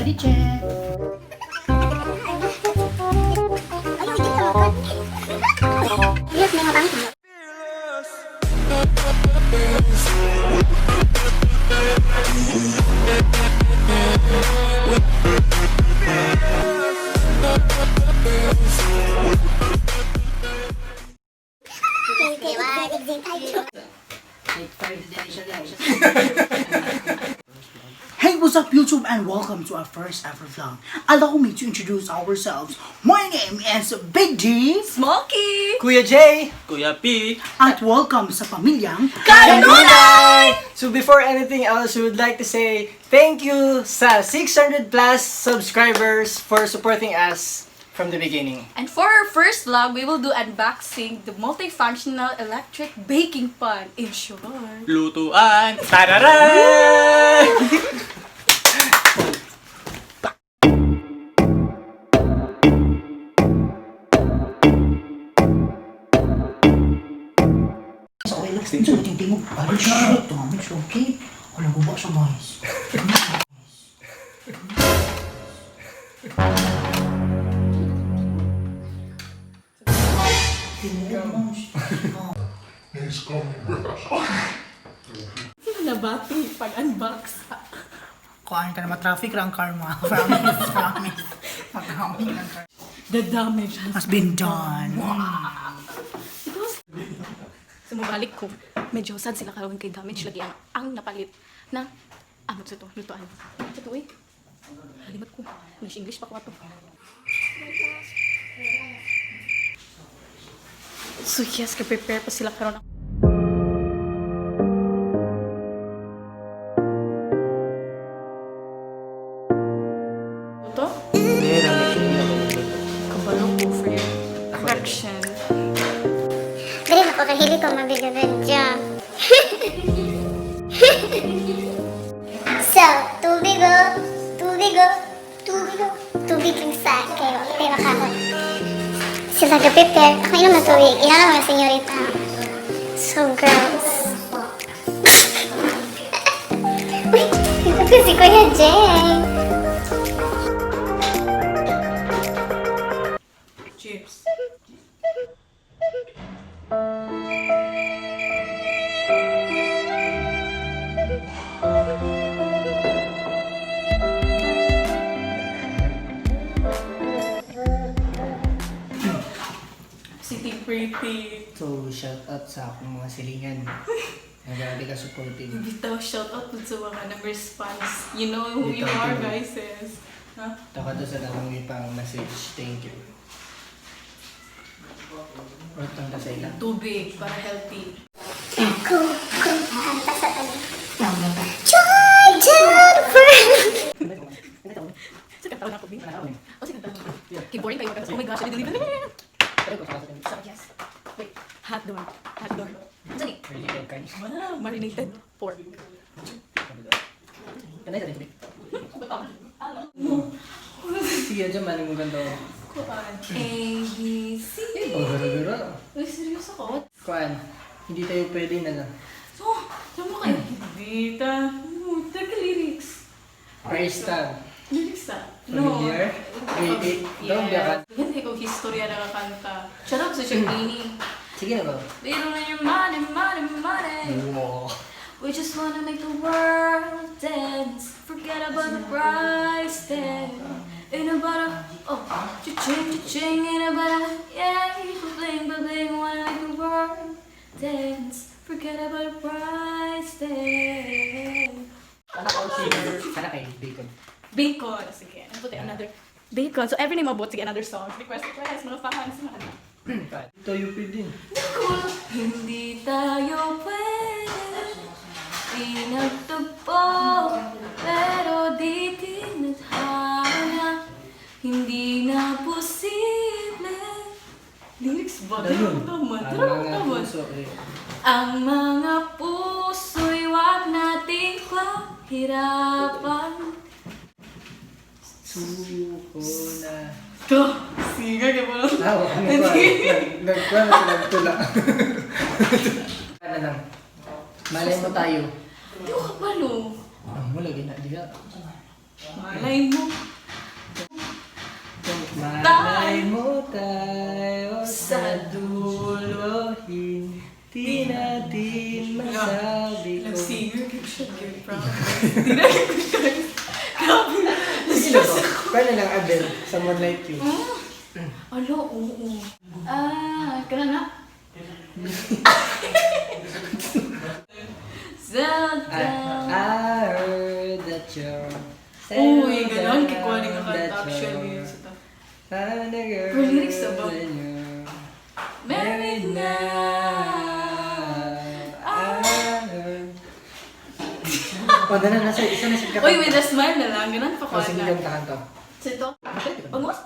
Body check. Hey, what's up YouTube and welcome to our first ever vlog. Allow me to introduce ourselves. My name is Big D, Smokey, Kuya J, Kuya P, at welcome sa pamilyang Kanunay! So before anything else, we would like to say thank you sa 600 plus subscribers for supporting us from the beginning. And for our first vlog, we will do unboxing the multifunctional electric baking pan in short. lutuan, tararan! So, okay lang. So, tingtingog. Balik siya. Tumamig siya, okay? Walang guba siya, guys. Nabati pag-unbox. Kuhaan ka na matraffic lang, karma. Promise, promise. Matraffic lang, karma. The damage Has been done. So, mabalik ko. Medyo sad sila karoon kay damage lagi ang napalit na amot sa to, lutuan. Ito eh. Halimat ko. English pa ko ato. So yes, prepare pa sila karoon. Ito? Kabalo ko for your correction. Dali na ko kahili ko mabigyo-bidyo. So, tubig lang sa kayo. Pero kahon. Sila ga-prepare. Ako inom na tubig. Ilan mga senyorita. So gross. Uy, ito ko si Kuya Jay. Chips. City pretty. So shout out sa akong mga silingan. Nagabi ka supportive. Bitaw shout out dun sa mga nag-response. You know who you are, guys. Huh? Taka doon sa nakong ipang message. Thank you. Rotang na sa ilang. Tubig para healthy. Anta sa tali. Joy, Jennifer! Sige, taon ako, Bing. O, sige, taon ako. Boring kayo. Oh my gosh, dali. So, yes. Wait, hot door. Hot door. Saan eh? Wow, marinated pork. Sige, dyan man yung ganda. Kuan. A, B, C. Oh, gara-gara. Uy, seryoso ko? Kuan, hindi tayo pwede na lang. So, saan mo kayo? Hindi ta. Teka, lyrics. Praise tag. Lyrics ta? Familiar? Wait, don't be a Hindi ko historya nakakanta. Shut up sa siya meaning. Sige na ba? Little in your money, money, money. Wow. We just wanna make the world dance. Forget about the price tag. In about a, oh, cha-ching, in about a, yeah, ba-bling, wanna make the world dance. Forget about the price tag. Sana kay bacon. Bacon. Sige, ano puti, another. Bacon. So every name mabot, sige, another song. Request, mga fans, mga ano. Tayo pwede. Cool. Hindi tayo pwede pinagtagpo, pero di tinadhana. Hindi na posible. Lyrics ba? Tama. Ang mga puso'y wag nating pahirapan. Suko na. Ito! Sige, kaya mo lang. Ako, ano ba? Nagkuhan na sila tula. Ano lang. Malay mo tayo. Hindi ko kapalo. Ang mo lagi na. Di ka. Malay mo. Malay mo tayo sa dulo, hindi natin masabi ko. Nag-singer, give shit, give promise. Sino to? Paano lang, Abel? Someone like you. Alo, oo. Kaya na. I heard that you're Uy, ganon. Kikuha rin ang kanta actually. Pero lyrics na ba? Married na. O, na, nasa isa na siya. Uy, with a smile na lang. Ganon pa ko. O, sige, kantahan to. So ito. Bangus?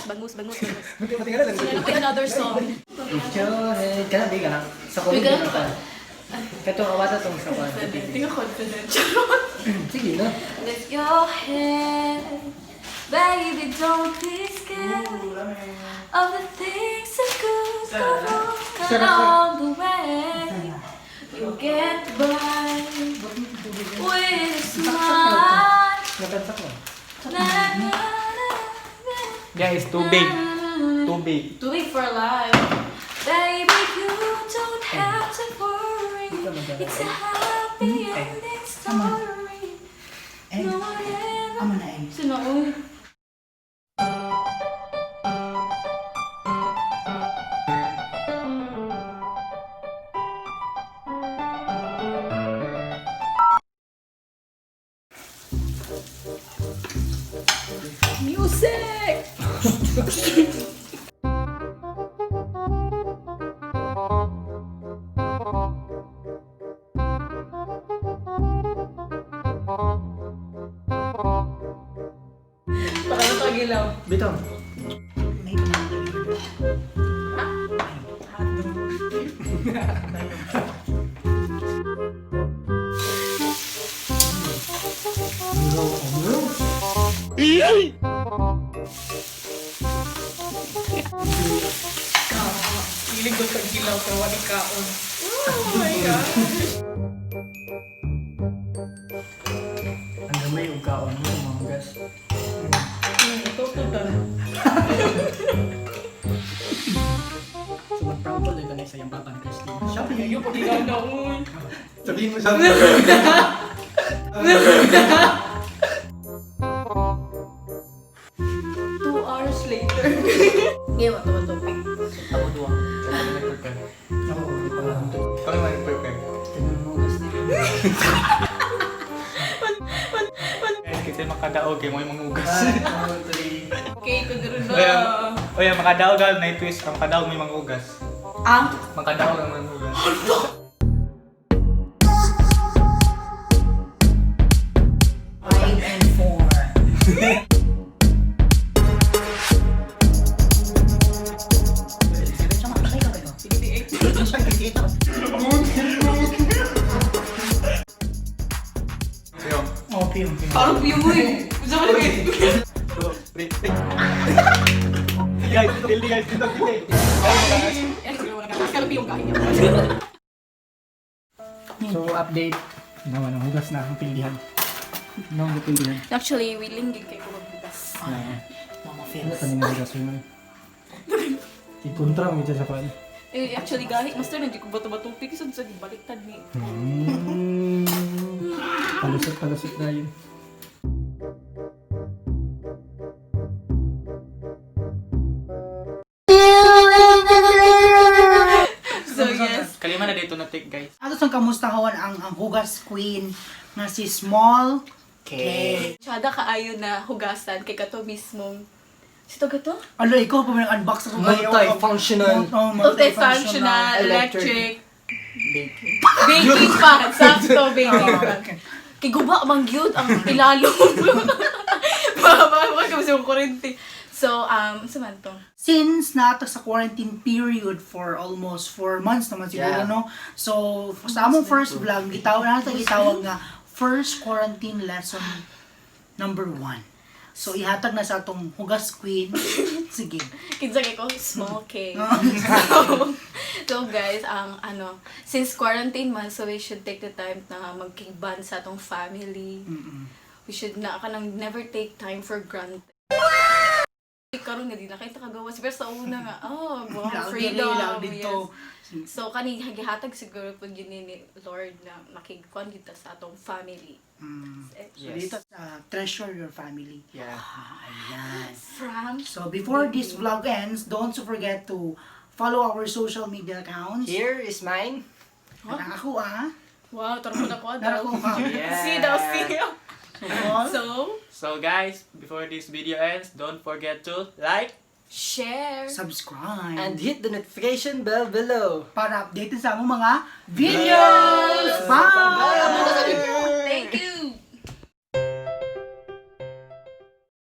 Bangus. Mati ka na lang. Meron ko another song. Picture, ganun, di ka lang. Sa Uy, kulit ganon ka pa. Ito, awata tong sa kulit. Hindi ka confident. Charot. Sige, no? Lift your head. Baby, don't be scared of the things that could go wrong along the way. You'll get by with a smile. Natansak mo. Guys, tubig. Tubig. Tubig for life. Baby, you don't have to worry. It's a happy ending story. No one ever. Amo na eh. Sino? Uy. Music! Baka natagilaw. Bitong. May pinagdali. Hilig ko tagilaw pero wali kaon. Oh my gosh! Ang may ugaon mo, mga gas. Ito to ta. So, mag-prank ulit ka na sa iyong papa ni Christine. Siya, Yung pagilaw na uy. sabihin mo siya. 2 hours later. Ngayon, ito topic. Ako duwa. Kami nag-prepare. Ako, ipalahanto. Kami nag-prepare. Tignan mo, gas na. Guys, kasi makadaog kayo mo yung mga ugas. Okay, kagaro na. O yan, makadaog ka, na-twist ka, makadaog mo yung mga ugas. Ang? Makadaog ang mga ugas. 5 and 4. Sayo. Opium. Parang view eh. Gusto mo na Guys, hindi guys, dito. So, update. Naman ang hugas na ang pilihan. Ang pilihan. Actually, willing din kayo magbugas. Mga Ano feels. pa nila hugas yun? Ipuntra mo ito sa pan. Eh, actually, gahi, master, hindi ko bato-batupik. Isang sa baliktad ni. Palusot na yun. So, yes. Kalima na dito na take, guys. Ato sang kamustahawan ang hugas queen nga si Small K. Tsada kaayo na hugasan kay kato mismong. Sito gato? Alo, ikaw pa may unbox ako Multifunctional. Multifunctional, electric. electric, baking pan. Sakto, baking pan. Kay guba mang gyud ang ilalom. Baka kasi yung kurente. So, saman to? Since nato sa quarantine period for almost 4 months naman siguro, Yeah. no? So, sa among first vlog, gitawag nga first quarantine lesson number 1. So, ihatag na sa atong hugas queen. Sige. Kinsa kay ko, small K. So guys, since quarantine man, so we should take the time na magkiban sa atong family. we should never take time for granted. Karon nga di na kay kagawas pero sa una nga wow, freedom dito. yes. So kani gihatag siguro pud yun ni Lord na makigkuan kita sa atong family. So dito treasure your family. Yeah. Ayan. From So before this vlog ends, don't forget to follow our social media accounts. Here is mine. Kanang ako wow, tarong na ko daw. Narako Yeah. See daw see. So, So guys, before this video ends, don't forget to like, share, subscribe. And hit the notification bell below. para updated sa among mga videos. Bye! Bye!